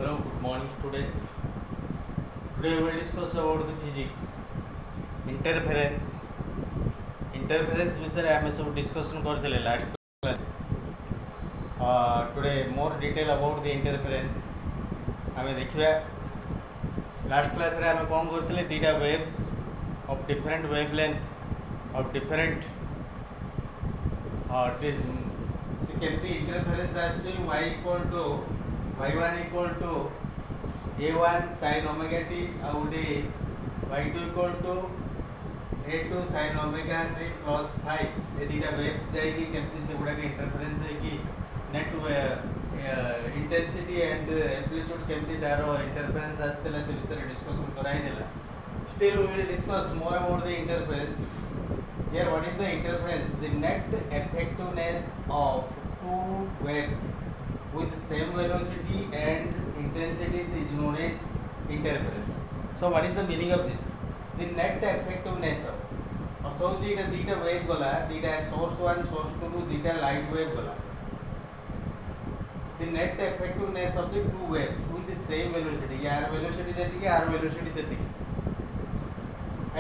Hello, good morning student. Today we will discuss about the physics. Interference. Interference विषय आम सब discussion करते last class. Today more detail about the interference. आम देखिए last class रे आम कौन करते दीटा waves of different wavelength of different केमती interference आसुची y equal to y1 equal to a1 sin omega t ଆଉ ଗୋଟେ y2 equal to a2 sin omega t plus phi ଏ ଦିଟା waves ଯାଇକି କେମିତି ସେଗୁଡା interference ହେଇକି net intensity and amplitude କେମିତି ତାର interference ଆସିଥିଲା ସେ ବିଷୟରେ discussion କରାଇଦେଲା. Still we will discuss more about the interference. Here what is the interference? The net effectiveness of two waves with same velocity and intensities is known as interference. So what is the meaning of this? The net effectiveness of अर्थात इटा दीटा wave गला दीटा source 1 source 2 रु दीटा light wave गला. The net effectiveness of the two waves with the same velocity यार velocity जेतिकी यार velocity सेतिकी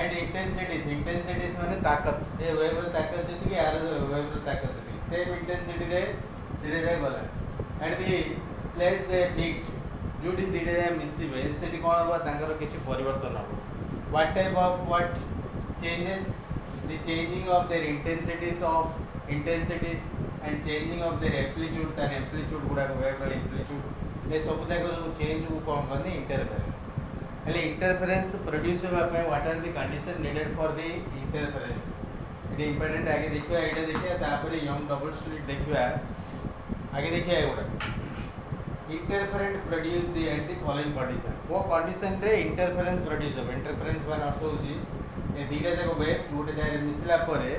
and intensities माने ताकत ए wave रे ताकत जेतिकी यार वेव रे ताकत जेतिकी same intensity रे धीरे धीरे गला and the place they meet जोटी धीरे धीरे मिसिबे सेठी कोन हबा तांकर किछि परिवर्तन हबो. What type of what changes? The changing of their intensities and changing of their amplitude and amplitude गुडा वेव रे amplitude ए सब तक जो चेंज को कोन करनी interference. हेले interference produce होबा पे what are the condition needed for the interference? It important आगे देखियो एटा देखिया तापर यंग डबल स्लिट देखियो आगे देखिए एगुड़ा interferent produce the at the following condition. वो कंडीशन रे इंटरफेरेंस प्रोड्यूस हो. इंटरफेरेंस मान अर्थ होची ए दीटा जाको वेव गुटे जाय मिसला परे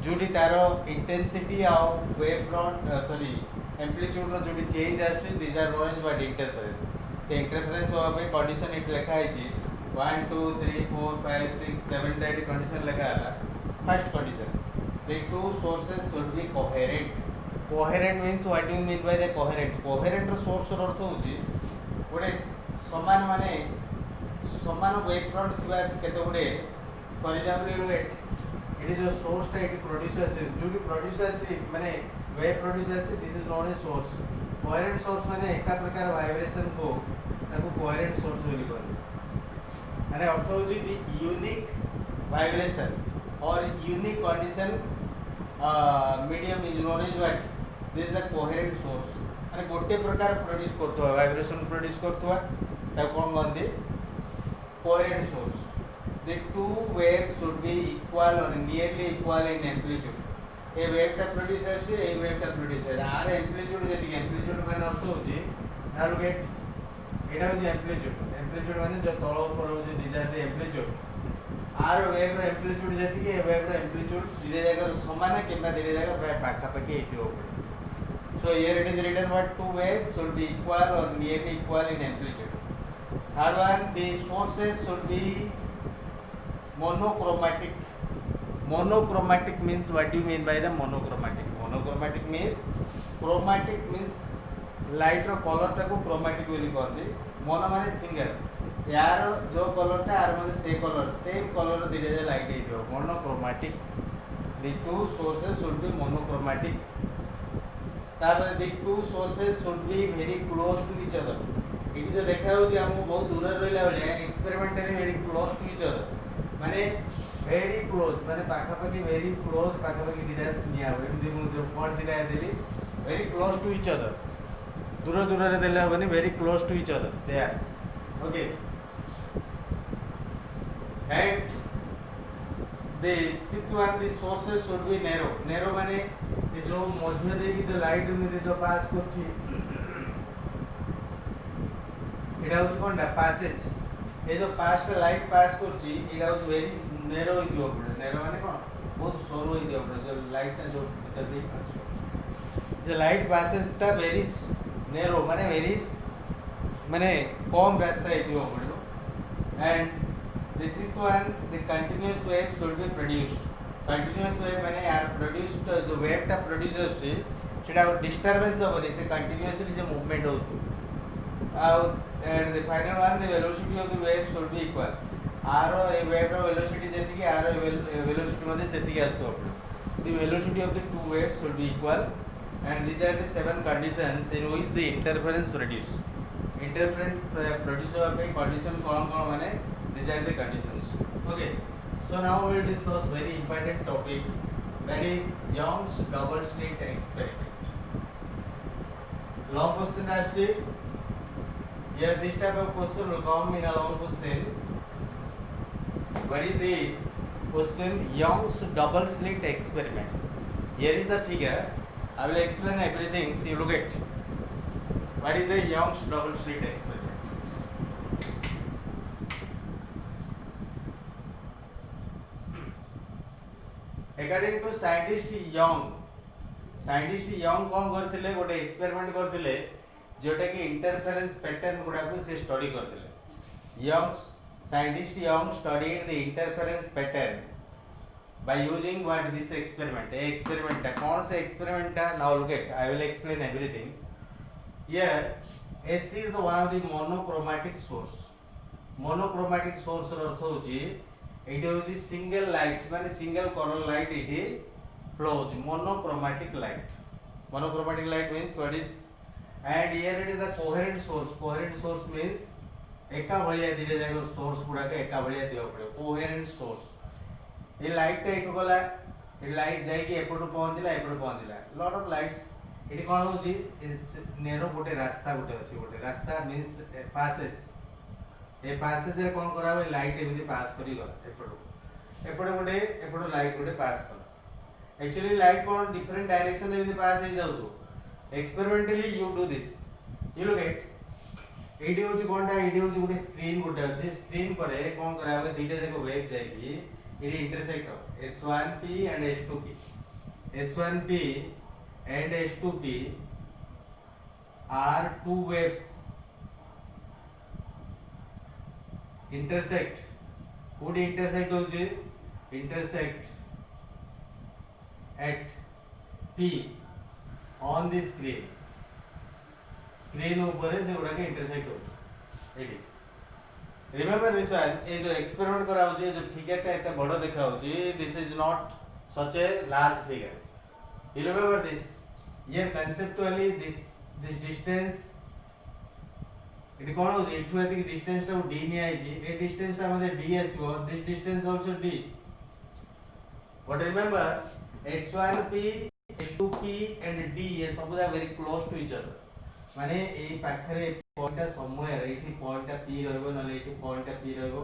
जोटी तारो इंटेंसिटी आ वेव फ्रंट सॉरी एम्पलीट्यूड रो जोटी चेंज आसी these are known as what interference. से इंटरफेरेंस होबा पे कंडीशन इट लिखा है जी 1 2 3 4 5 6 7 दैट कंडीशन लिखा है. First condition the two sources should be coherent. Coherent means what do you mean by the coherent? Coherent रो सोर्स रो अर्थ होची गोटे समान माने समान वेव फ्रंट थिबा केते गोटे फॉर एग्जांपल इट जो सोर्स टा इट प्रोड्यूसर्स जो प्रोड्यूसर्स माने wave producers this is known as source. Coherent source माने एका प्रकार वाइब्रेशन को ताको कोहेरेंट सोर्स बोली कहते. माने अर्थ होची द यूनिक वाइब्रेशन और unique condition medium is known as what this is the coherent source. माने गोटे प्रकार प्रोड्यूस करतवा वाइब्रेशन प्रोड्यूस करतवा ता कोन गंदे coherent source. The two waves should be equal और नियरली इक्वल इन एम्पलीट्यूड. ए वेव टा प्रोड्यूस है ए वेव टा प्रोड्यूस है आर एम्पलीट्यूड जेति एम्पलीट्यूड माने अर्थ होची ना गेट एटा होची एम्पलीट्यूड माने जो तळ ऊपर होची दिस आर द एम्पलीट्यूड आर वेव रो एम्पलीट्यूड जेति के वेव रो एम्पलीट्यूड धीरे जगह समान किंबा धीरे जगह प्राय पाखा पाखी हेतियो. So here it is written what two waves should be equal or nearly equal in amplitude. Third one, the sources should be monochromatic. Monochromatic means what do you mean by the monochromatic? Monochromatic means light row colour टा को chromatic बोली कहते. Mono माने single यार जो colour टा are माने से कलर सेम कलर धीरे धीरे light हेतियो monochromatic. The two sources should be monochromatic. तापर the two sources should be very close to each other. It जो देखा होची हमको बहुत दूर रहला बेले experimentally very close to each other माने वेरी क्लोज माने पाखा पाखी वेरी क्लोज पाखा पाखी दिना निया हो एमदी मु जो पॉइंट दिना देली very close to each other दूर दूर रे देले हबनी very close to each other they are okay. And the fifth one the sources should be narrow माने ये जो मध्य दे की जो लाइट में जो पास करछि एटा होच कोनटा पैसेज ये जो पास का लाइट पास करछि एटा होच वेरी नैरो हियो पड़े. नैरो माने कोन बहुत सरो हियो पड़े जो लाइट ता जो भीतर दे पास करछि जो लाइट पासेज ता वेरी नैरो माने वेरी माने कम रास्ता हियो पड़े. And this is one the continuous wave should be produced. Continuous wave माने यार produced जो wave टा produce होछि सेटा डिस्टरबेंस होबनी से कंटीन्यूअसली से मूवमेंट होछि and the final one, the velocity of the wave should be equal. R a wave velocity যেতিকি R velocity মধ্যে সেতিকি আসতে হবে. The velocity of the two waves should be equal, and these are the 7 conditions in which the interference produce. Interference produce होगा पे condition कौन माने these are the conditions. Okay. So now we will discuss very important topic, that is Young's double slit experiment. Long question actually. Yeah, this type of question will come in a long question. What is the question? Young's double slit experiment. Here is the figure. I will explain everything. So you look at what is the Young's double slit experiment. According to scientist Young कौन करथिले गोटे experiment करथिले जोटा कि interference pattern गुडा को से study करथिले. Scientist Young studied the interference pattern by using what this experiment. A experiment कौन से experiment था? Now look at, I will explain everything. Here S is the one of the monochromatic source. Monochromatic source ର अर्थ होची eighty होची single light माने single colour light eighty flows. Monochromatic light means what is, and here it is a coherent source means एका भलिया दिले जाय source गुडा के एका भलिया दियो पड़े. कोहेरेंट सोर्स ये लाइट टा एठो गला ए लाइट जाय कि एपटो पहुंचला लॉट ऑफ लाइट्स एटी कोन होची नेरो गोटे रास्ता गोटे रास्ता मींस पैसेज ए पैसेज रे कोन करावे लाइट एमिति पास करी गला एपटो लाइट गोटे पास कर. Actually light कोन डिफरेंट डायरेक्शन में भी पास हो जाउ तो experimentally you do this. You look at एडी होची कोनटा एडी होची गोटे स्क्रीन गोटे अछि स्क्रीन परे कोन करावे दीटा देखो वेव जायकी एडी इंटरसेक्ट हो S1p and S2p and S2p are two waves intersect. would intersect होची intersect at P on the screen ऊपर से गुडा के इंटरसेक्ट हो एडी. रिमेंबर दिस वन, ए जो एक्सपेरिमेंट करा होची जो फिगर टा एते बडो देखा होची, this is not such a large figure. You remember this. ये conceptually this distance इट कोन होची इठु एति डिस्टेंस टा d निया आइची ए डिस्टेंस टा मध्ये d आसीबो. This distance also d. But remember S1p S2p and d ये सब दा very close to each other. माने ए पाखरे पॉइंट समवेयर एठी पॉइंट p रहबो नले एठी पॉइंट p रहबो.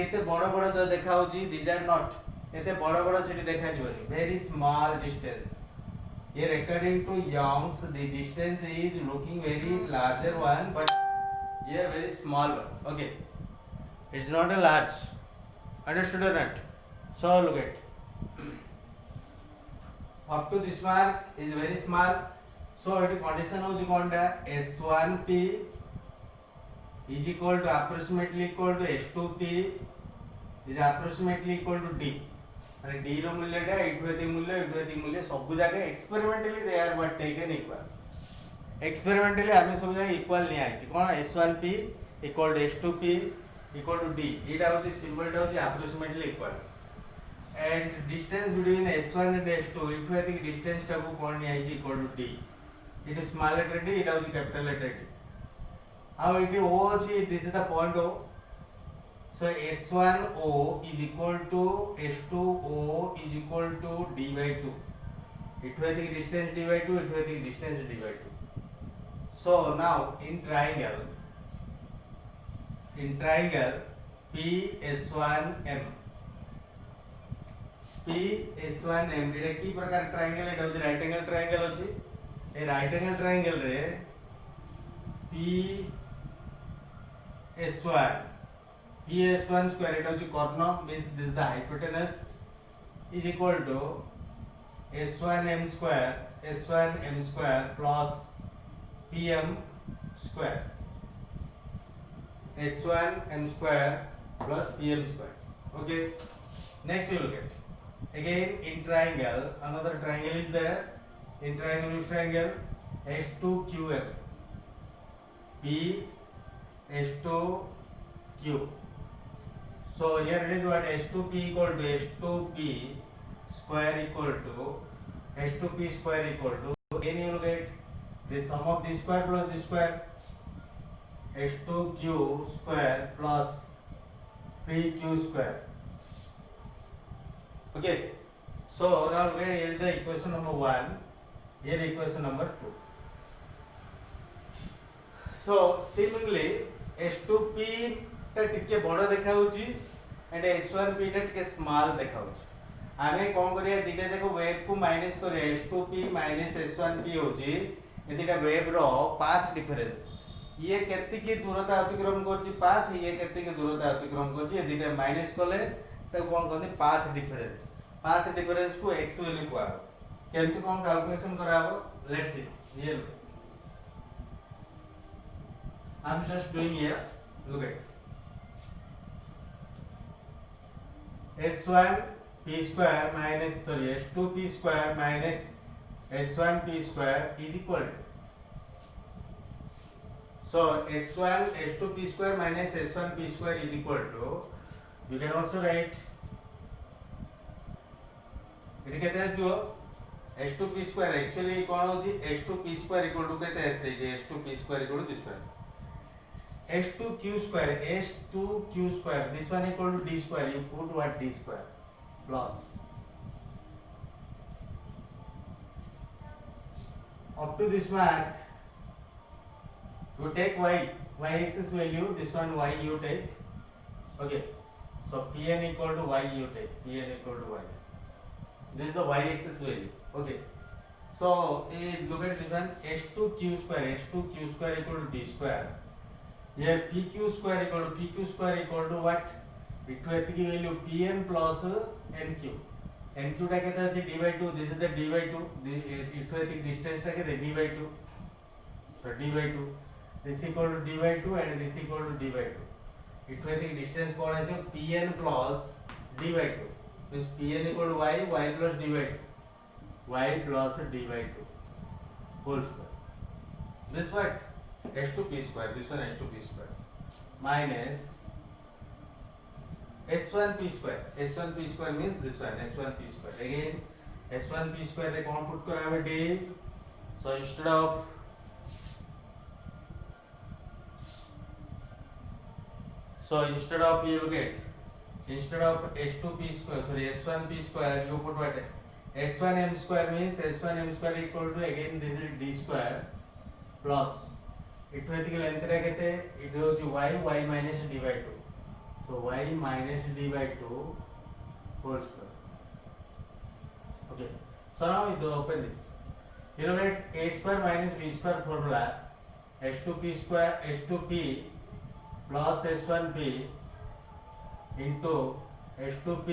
एते बड़ जो देखा होची दिस आर नॉट एते बड़ सेठी देखा जिवो very small distance. Here according to Young's the distance is looking very larger one, but here very small one. Okay, it's not a large. Understood or not? So look at up to this mark is very small. So it condition होची कोनटा S1p is equal to approximately equal to S2p is approximately equal to d. माने d रो मूल्यटा एठु एति मूल्य सब जगह experimentally they are but taken equal. Experimentally हमें सब जगह equal नि आइछि कोन S1p equal to S2p equal to d. एटा होची सिंबल टा होची approximately equal. And distance between S1 and S2 इठु एति डिस्टेंस टा को कोन नि आइछि equal to d. It is small letter d, it is capital letter d. How it is O अछि, this is the point O. So S1O is equal to S2O is equal to d by 2. इठु एति distance d by 2, इठु एति distance d by 2. So now in triangle PS1M एटा की प्रकार triangle एटा होची right angle triangle होची. ए right angle triangle रे PS1 square एटा होची corner means this the hypotenuse is equal to S1M square plus PM square. S1M square plus PM square. Okay. Next you will get again in triangle, another triangle is there. In triangle, which triangle? S2QF. p h2 q. So here it is what h2p equal to h2p square equal to h2p square equal to, again you will get the sum of this square plus this square, h2q square plus pq square. Okay, so now here is the equation number 1, here equation number 2. So seemingly h2p टा टिके बड़ देखा होची and h1p टा टिके small देखा होची. आमे कोन करिया दिटे देखो वेव को माइनस करे h2p माइनस h1p होची ए दिटा वेव रो पाथ डिफरेंस. ये केते की दूरता अतिक्रम करची पाथ, ये केते की दूरता अतिक्रम करची, ए दिटा माइनस कले तो कोन कहते पाथ डिफरेंस. पाथ डिफरेंस को x वैल्यू को केमति कोन कैलकुलेशन कराबो, लेट्स सी. ये I'm just doing here, look at h1 p square minus h2p square minus h1 p square is equal to, so h1 h2 p square minus h1 p square is equal to, you can also write it केते आसीबो h2 p square actually कोन होची h2 p square equal to केते आसे h2 p square equal to this one h2q square, h2q square, this one equal to d square, you put what d square plus up to this mark you take y axis value, this one y you take. Okay, so pn equal to y you take, pn equal to y, this is the y axis value. Okay, so look at this one h2q square, h2q square equal to d square. Here pq square equal to what? इटू एतिकी value pn plus nq. nq टा केते अछि d by 2, this is the d by 2, Itoo एतिकी distance टा केते d by 2, so d by 2, this equal to d by 2 and this equal to d by 2. Itoo एतिकी distance कोन अछि pn plus d by 2, means pn equal to y plus d by 2, y plus d by 2 whole square. This what? h2p square, this one h2p square minus h1p square. h1p square means this one h1p square. Again h1p square रे कौन put करावे d, so instead of you get instead of h2p square, sorry h1p square, you put what h1m square, means h1m square equal to again this is d square plus इटू एतिक length रे केते it होची y minus d by 2, so y minus d by 2 whole square. Okay, so now we open this. You know that a square minus b square formula, h2p square h2p plus h1p into h2p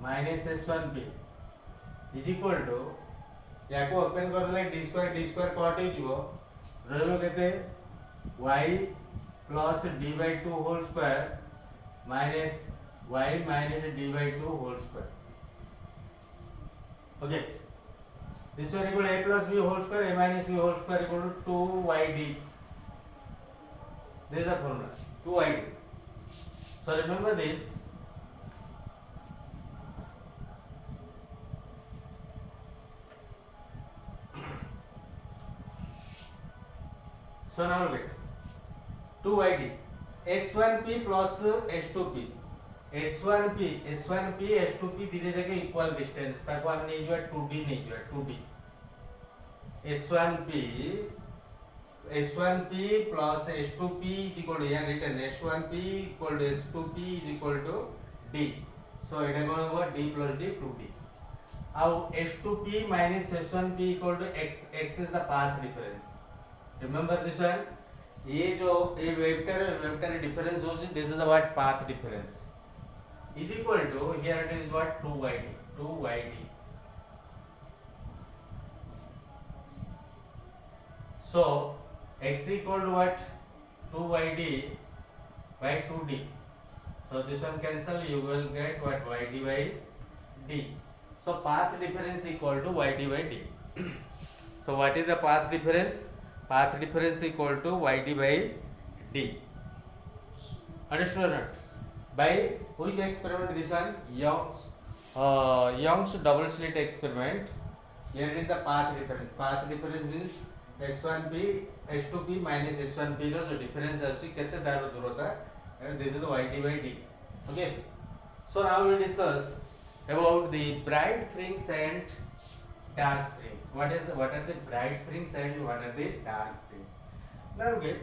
minus h1p is equal to, याको open कर देले d square cut हो जिवो रहलो केते y plus d by 2 whole square minus y minus d by 2 whole square. Okay, this one equal a plus b whole square, a minus b whole square equal to 2yd. This is the formula 2yd. So remember this. So now look at 2yd, h1p plus h2p, h1p h2p धीरे धीरे equal distance ताको हम नहीं जो 2d नहीं जो 2d, h1p plus h2p is equal to, here written h1p equal to h2p is equal to d, so it is going to d plus d 2d. Now h2p minus h1p equal to x is the path difference. Remember this one, ये जो ये vector difference हो, this is the what path difference is equal to, here it is what 2yd. So x equal to what 2yd by 2d, so this one cancel, you will get what yd by d. So path difference equal to yd by d. So what is the path difference? path difference equal to yd by d. Understood or not? By which experiment this one? Young's double slit experiment. Here is the path difference. Path difference means h1b h2b minus h1b ର जो difference ଅଛି କେତେ ତାର ଦୂରତା, and this is the yd by d. Okay, so now we will discuss about the bright fringe and dark fringe. What are the bright fringe and what are the dark fringe? Now get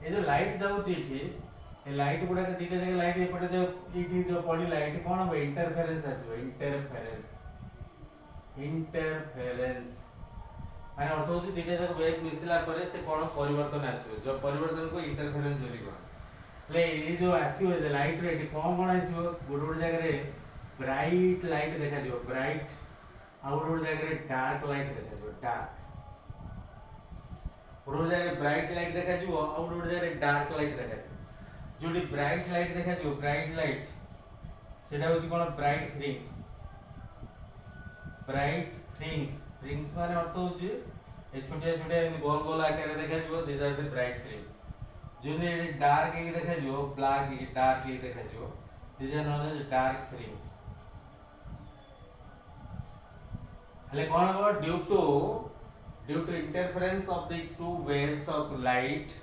ये जो light जाउची इठी, ये light गुडा के दीटा जगह light एपटे जो इठी जो पड़ी light कोन हो interference आसीबो, interference माने अर्थ होची दीटा जगह वेव मिसला परे से कोन परिवर्तन आसीबो, जो परिवर्तन को interference बोली कोन ले ये जो आसीबो जे लाइट रे एठी कोन आसीबो गुड जगह रे ब्राइट लाइट देखा दियो, ब्राइट आउट जगह रे डार्क लाइट देखा दियो, डार्क गुड जगह ब्राइट लाइट देखा दियो, आउट जगह रे डार्क लाइट देखा दियो। जोडी ब्राइट लाइट देखा दियो, ब्राइट लाइट सेटा होची कोन ब्राइट फ्रिंग्स, ब्राइट फ्रिंग्स, फ्रिंग्स माने अर्थ होची ए छोटे छोटे गोल गोल आकार देखा दियो, दिस आर द ब्राइट फ्रिंग्स। जोने डार्क एक देखा दियो, ब्लैक एक डार्क एक देखा दियो, this are known as dark fringes. हले कोन हो due to interference of the two waves of light,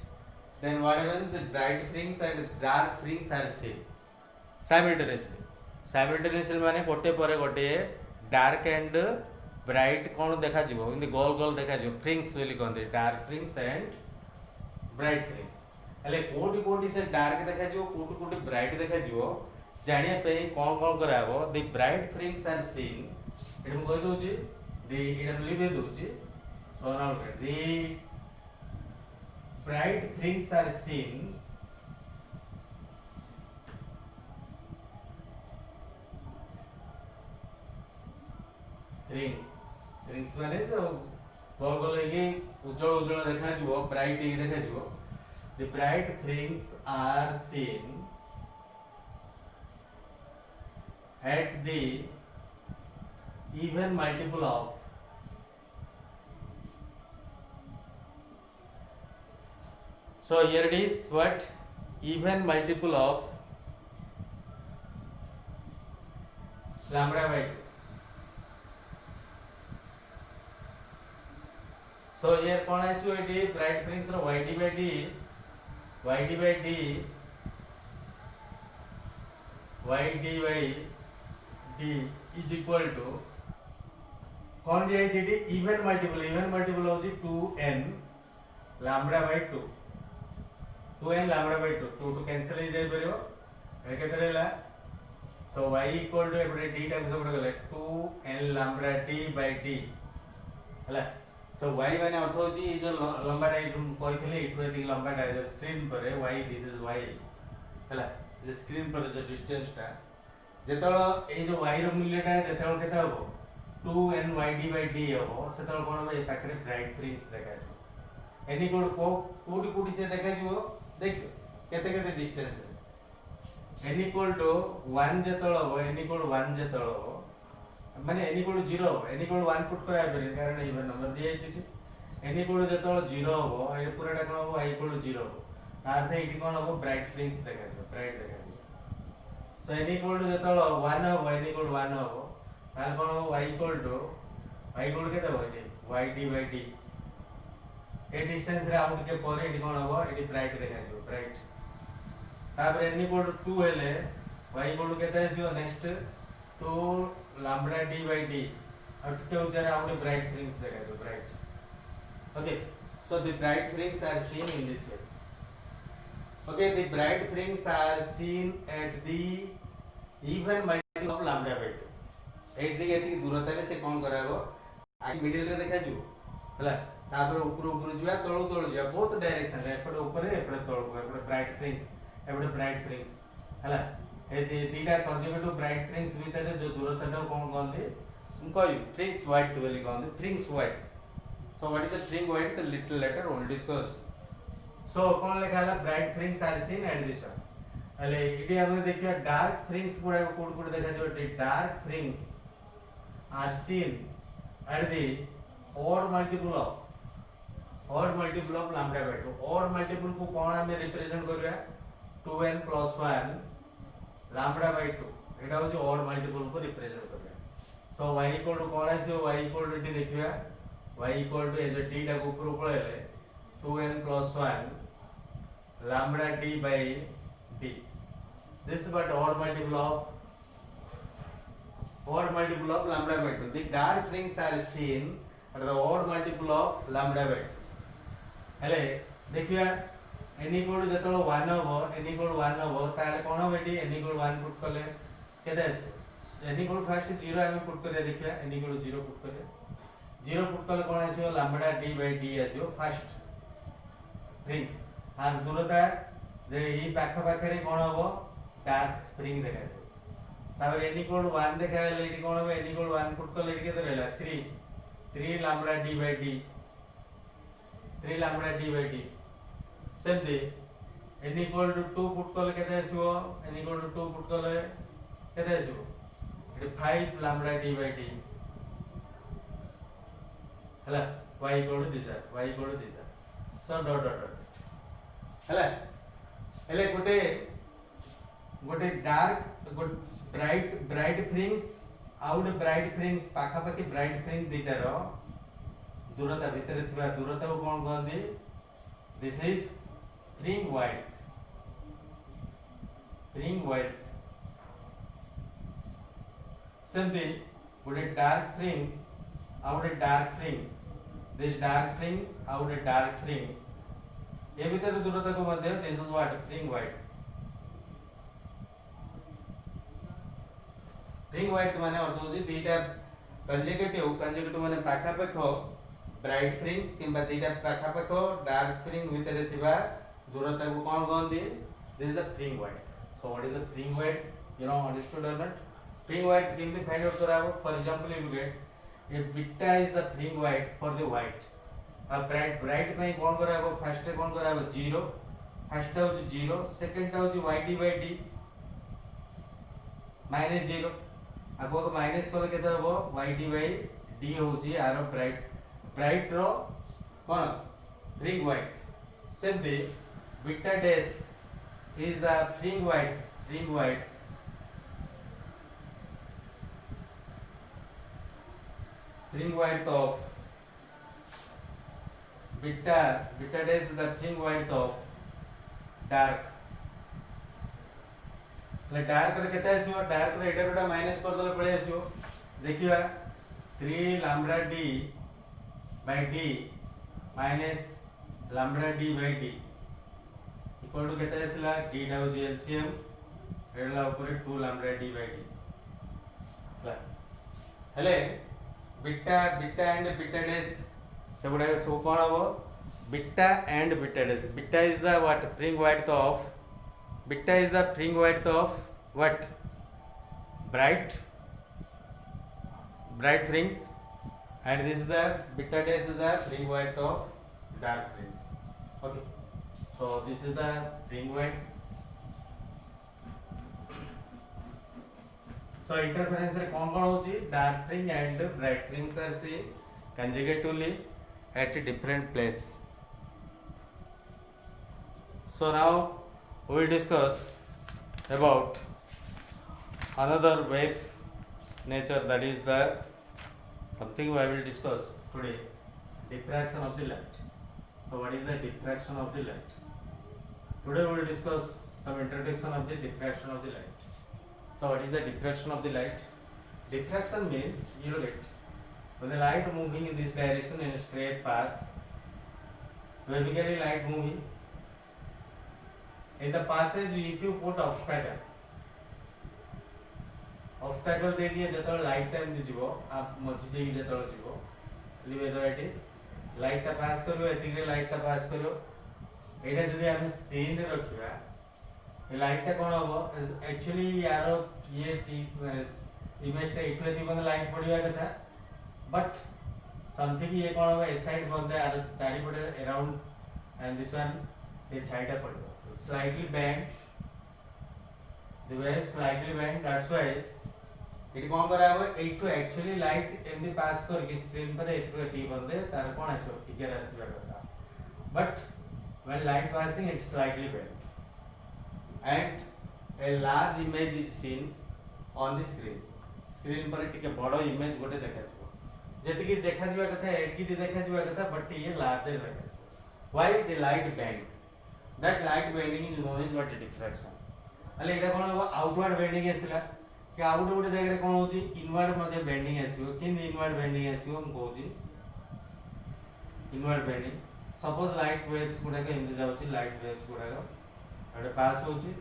then what happens, the bright fringe and dark fringe are seen simultaneously माने गोटे परे गोटे डार्क एंड ब्राइट कोन देखा जिवो, इन गोल गोल देखा जिवो, फ्रिंग्स बोली कहंते, डार्क फ्रिंग्स एंड ब्राइट फ्रिंग्स। हले कोटी कोटी से डार्क देखा जिवो, कोटी कोटी ब्राइट देखा जिवो, जानिया पे कोन कोन कराबो, the bright fringes are scene, एटा म कहि दोची द एटा लिखे दोची, so now the bright fringes are seen rings माने जो गोल गोल है उज्जवल उज्जवल देखा जिवो, ब्राइट ही देखा जिवो, the bright fringes are seen at the even multiple of so here it is what even multiple of lambda by 2. So here कौन आसीबो एटी ब्राइट फ्रिंग्स रो yd by d yd by d is equal to कौन दिया है eighty even multiple होची 2n lambda by 2, 2n lambda by 2, 2 to cancel हो जाय परियो ए केते रहला, so y equal to एपटे d times सब गले 2n lambda d by d हला। so y माने अर्थ होची जो लंबा डाइट कहथिले इठु एति लंबा डाइट जो स्क्रीन पर y, दिस इज y हला, जे स्क्रीन पर जो डिस्टेंस टा जेतळ ए जो y रो मूल्यटा जेतळ केता होबो 2n yd by d होबो, सेतळ कोन बे पाखरे ब्राइट फ्रिंग्स देखा एनी कोड कोडी कोडी से देखा जिवो, देखियो केते केते डिस्टेंस है n इक्वल टू 1 जेतळ हो, n इक्वल 1 जेतळ हो माने n इक्वल 0 हो, n इक्वल 1 पुट करा बेरे कारण इवन नंबर दिए छै, n इक्वल जेतळ 0 हो ए पूराटा कोन हो y इक्वल 0 हो, अर्थ एटी कोन हो ब्राइट फ्रिंग्स देखा दियो, ब्राइट देखा दियो। सो n इक्वल जेतळ 1 हो, n इक्वल 1 हो ताल कोन हो y इक्वल केते हो जे yd by d A distance रे आउट के पर एटी कोन हो एटी ब्राइट देखा दियो, ब्राइट तापर n इक्वल 2 हेले y इक्वल केते आसीयो next 2 lambda d by d out के उचारे आउट ब्राइट फ्रिंग्स देखा दियो, bright. Okay, so the bright fringes are seen in this way. Okay, the bright fringes are seen at the even multiple of lambda by 2, at दिके एति दूरता रे से कोन कराबो आ middle रे देखा जिवो हला, तापर ऊपर जिया तळु जिया बहुत डायरेक्शन रे एपडे ऊपर एपडे तळु एपडे ब्राइट फ्रिंग्स एपडे ब्राइट फ्रिंग्स हला, ए दीटा कंजुगेटिव ब्राइट फ्रिंग्स भीतर जो दूरता कोन कहंदे कहि फ्रिंग्स वाइड बोली कहंदे, fringes wide. So what is the fringe wide, the little later will discuss. सो कोन लिखा हला bright fringes are seen at this one, हले इडी हम देखिया डार्क फ्रिंग्स गुडा कोड कोड देखा जो dark fringes are seen at the odd multiple odd multiple of lambda by 2 odd multiple को कौन हमें रिप्रेजेंट करबा 2n + 1 लैम्डा बाय 2 एटा हो ऑड मल्टीपल को रिप्रेजेंट करबा सो y इक्वल टू कौन आसी y इक्वल टू टी देखिबा y इक्वल टू ए जो t टा ऊपर पळेले 2n + 1 lambda d by d this is but odd multiple of lambda by 2 the dark rings are seen at the odd multiple of lambda by 2 हेले देखिया n equal to जतलो 1 हो n equal to 1 हो ताले कोन हो बेटी n equal 1 put करले केते आसे n इक्वल फर्स्ट 0 हम पुट करे देखिया n इक्वल 0 पुट करे 0 पुट करले कोन आसीयो लैम्डा d by d आसीयो फर्स्ट रिंग्स आर दूरता जे ई पाखा पाखरे कोन हो डार्क स्प्रिंग देखा तापर n इक्वल 1 देखा ले इटी कोन हो n इक्वल 1 पुट करले इटी केते रहला 3 lambda d by d 3 lambda d by d सेमती n equal to 2 पुट करले केते आसीबो n equal to 2 पुट करले केते आसीबो इटे 5 lambda d by d हला y equal to this so dot हला हेले गोटे डार्क ब्राइट फ्रिंग्स आउट ब्राइट फ्रिंग्स पाखा पाखी ब्राइट फ्रिंग दीटार दूरता भीतर थिबा दूरता को कोन कहंदी दिस इज फ्रिंग वाइड सेमती गोटे dark fringes out dark fringes this dark fringe out dark fringes ए भीतर दूरता को मध्य this is what fringe wide माने अर्थ होची दीटा कंजेक्यूटिव माने पाखा पाखो ब्राइट फ्रिंग्स किंबा दीटा पाखा पाखो डार्क फ्रिंग भीतर थिबा दूरता को कोन कहंदी this is the fringe wide so what is the fringe wide you know understood और not fringe wide can be find out कराबो for example you get a beta is the fringe wide for the white आ bright में कोन कराबो first कोन कराबो 0 first हो 0 second हो yd by d -0 अब को माइनस कर केते हो yd by d होची आरो ब्राइट रो कोन फ्रिंग वाइड सेमती beta dash is the fringe wide of beta dash is the फ्रिंग wide of dark ले डार्क रे केते आसीबो डार्क रे एटा रोटा माइनस कर दले पळे आसीबो देखिबा 3 lambda d by d minus lambda d by d equal to केते आसीला d डा हो एलसीएम एडला ऊपर 2 lambda d by d ला हेले बीटा एंड बीटा डैश से गुडा सो कोन हो beta and beta dash beta is the what fringe wide of beta is the fringe width of what bright frings and this is the beta dash is the fringe width of dark frings. Okay, so this is the fringe width. So interference रे कौन होची dark fringe and bright frings are seen consecutively at a different place. So now we will discuss about another wave nature, that is the something I will discuss today, diffraction of the light. So what is the diffraction of the light? Today we will discuss some introduction of the diffraction of the light. So what is the diffraction of the light? Diffraction means you know it when the light moving in this direction in a straight path, basically light moving in the passage if you put obstacle देखिए जतल light time दिजिवो आप मझी देगी जतल जिवो लिवे तो eighty light टा पास करियो एतिरे light टा पास करियो एटा जदि हम स्क्रीन रे रखिबा ए लाइट टा कोन होबो एक्चुअली यारो ये इमेज टा इटले दी बंद लाइट पडिया कथा बट समथिंग ये कोन होबो ए साइड बंद आर चारि पडे अराउंड एंड दिस वन ए छाइटा पडियो slightly bent, the wave slightly bent, that's why it कौन करा है it to actually light एमदी पास कर के स्क्रीन पर एक तो एती बंदे तार कौन अच्छो फिगर आसी बार बता but when light passing it's slightly bent and a large image is seen on the screen पर टिके बड़ इमेज गोटे देखा जेतिकी देखा कथा एडकिटी देखा कथा बट ये लार्जर देखा why the light bend that light bending is known as what diffraction अले एटा कोन आउटवर्ड बेंडिंग आसिला कि आउट गोटे जगह कोन होची इनवर्ड मध्ये बेंडिंग आसीओ किन इनवर्ड बेंडिंग आसीओ हम कहूची inward bending suppose light waves गुडा के एमती जाउची लाइट वेव्स गुडा एटा पास होची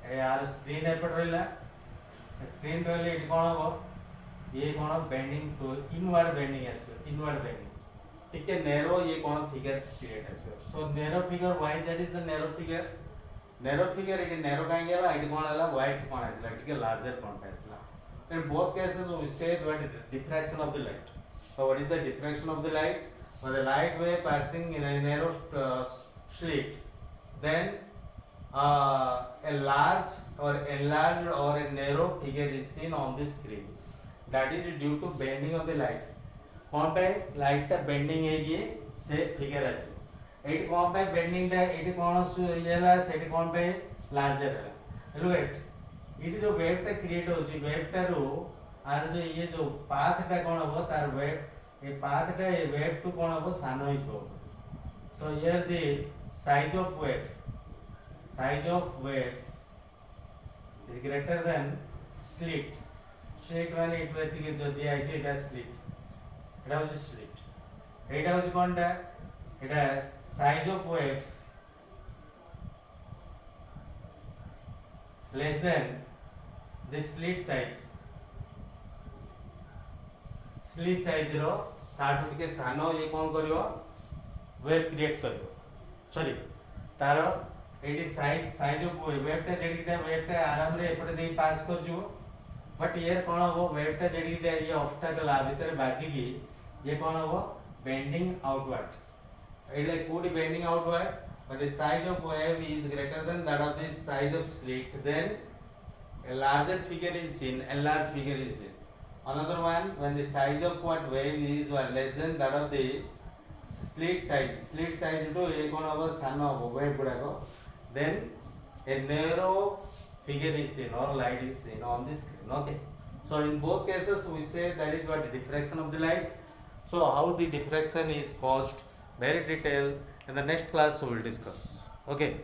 ए यार स्क्रीन एपट रहला स्क्रीन रहले एटी कोन हो ये कोन बेंडिंग तो इनवर्ड बेंडिंग आसीओ इनवर्ड बेंडिंग ठीक है नैरो ये कोन फिगर क्रिएट आसीओ so narrow figure why that is the narrow figure it narrow काहे गेला it कोन हला वाइड कोन आसला ठीक है लार्जर कोन आसला in both cases we say what is the diffraction of the light so what is the diffraction of the light when the light wave passing in a narrow slit then a large or enlarged or a narrow figure is seen on the screen that is due to bending of the light कोन पे light टा bending है ये से figure आसी eighty कोन पे bending टा eighty कोन येला सेटी कोन पे लार्जर है लुक एट इट जो वेव टा क्रिएट होची वेव टा रो आर जो ये जो पाथ टा कोन हो तार वेव ए पाथ टा ए वेव टू कोन हो सानो ही हो so here the size of wave is greater than slit माने इट वेती के जो दिया है एटा स्लिट एटा हो स्लिट एटा हो कोनटा एटा size of wave less than the slit size रो ताटू टिके सानो ये कोन करियो वेव क्रिएट करियो सॉरी तारो एडी साइज ऑफ वेव टा जेडीटा वेव टा आराम रे एपटे दे पास कर जो बट ये कोन हो वेव टा जेडीटा ये ऑब्स्टेकल आ भीतर बाजी की ये कोन हो bending outward it like could bending outward but the size of wave is greater than that of the size of slit then a larger figure is seen enlarged figure is seen another one when the size of what wave is less than that of the slit size to a kon over sun of wave guda go then a narrow figure is seen or light is seen on the screen okay so in both cases we say that is what the diffraction of the light so how the diffraction is caused very detailed in the next class we will discuss okay